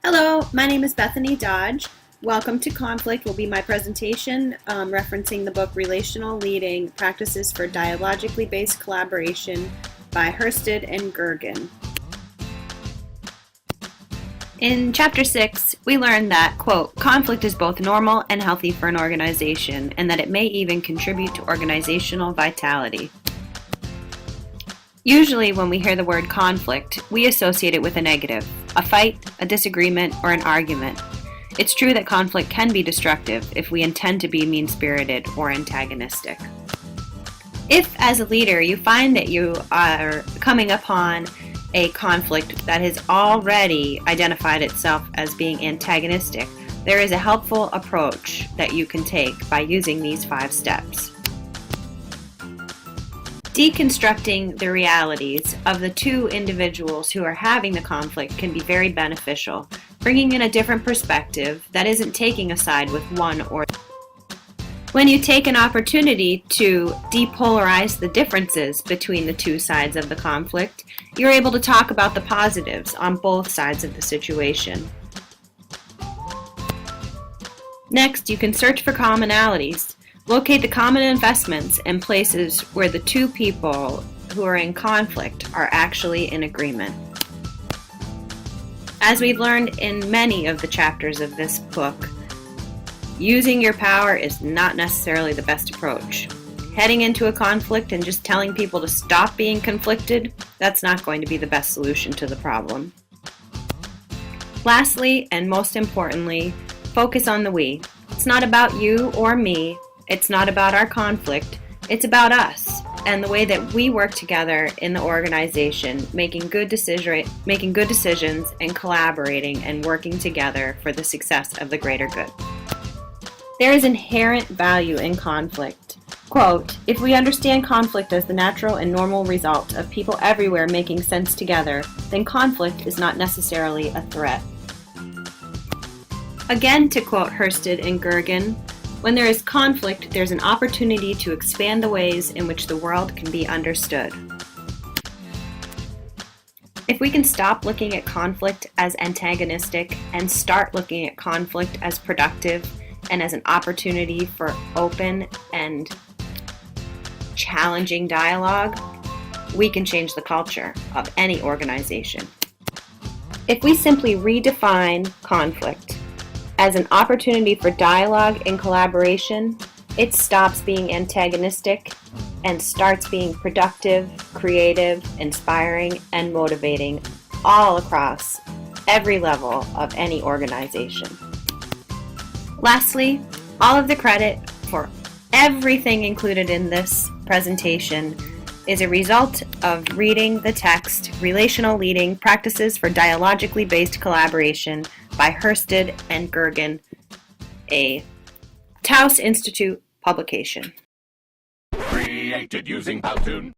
Hello, my name is Bethany Dodge. Welcome to Conflict will be my presentation referencing the book Relational Leading Practices for Dialogically Based Collaboration by Hersted and Gergen. In Chapter 6, we learned that, quote, conflict is both normal and healthy for an organization, and that it may even contribute to organizational vitality. Usually when we hear the word conflict, we associate it with a negative, a fight, a disagreement, or an argument. It's true that conflict can be destructive if we intend to be mean-spirited or antagonistic. If, as a leader, you find that you are coming upon a conflict that has already identified itself as being antagonistic, there is a helpful approach that you can take by using these 5 steps. Deconstructing the realities of the two individuals who are having the conflict can be very beneficial, bringing in a different perspective that isn't taking a side with one or the other. When you take an opportunity to depolarize the differences between the two sides of the conflict, you're able to talk about the positives on both sides of the situation. Next, you can search for commonalities. Locate the common investments and places where the two people who are in conflict are actually in agreement. As we've learned in many of the chapters of this book, using your power is not necessarily the best approach. Heading into a conflict and just telling people to stop being conflicted, that's not going to be the best solution to the problem. Lastly, and most importantly, focus on the we. It's not about you or me. It's not about our conflict, it's about us and the way that we work together in the organization, making good decisions and collaborating and working together for the success of the greater good. There is inherent value in conflict. Quote, if we understand conflict as the natural and normal result of people everywhere making sense together, then conflict is not necessarily a threat. Again, to quote Hersted and Gergen, when there is conflict, there's an opportunity to expand the ways in which the world can be understood. If we can stop looking at conflict as antagonistic and start looking at conflict as productive and as an opportunity for open and challenging dialogue, we can change the culture of any organization. If we simply redefine conflict as an opportunity for dialogue and collaboration, it stops being antagonistic and starts being productive, creative, inspiring, and motivating all across every level of any organization. Lastly, all of the credit for everything included in this presentation is a result of reading the text Relational Leading Practices for Dialogically Based Collaboration by Hersted and Gergen, a Taos Institute publication. Created using Powtoon.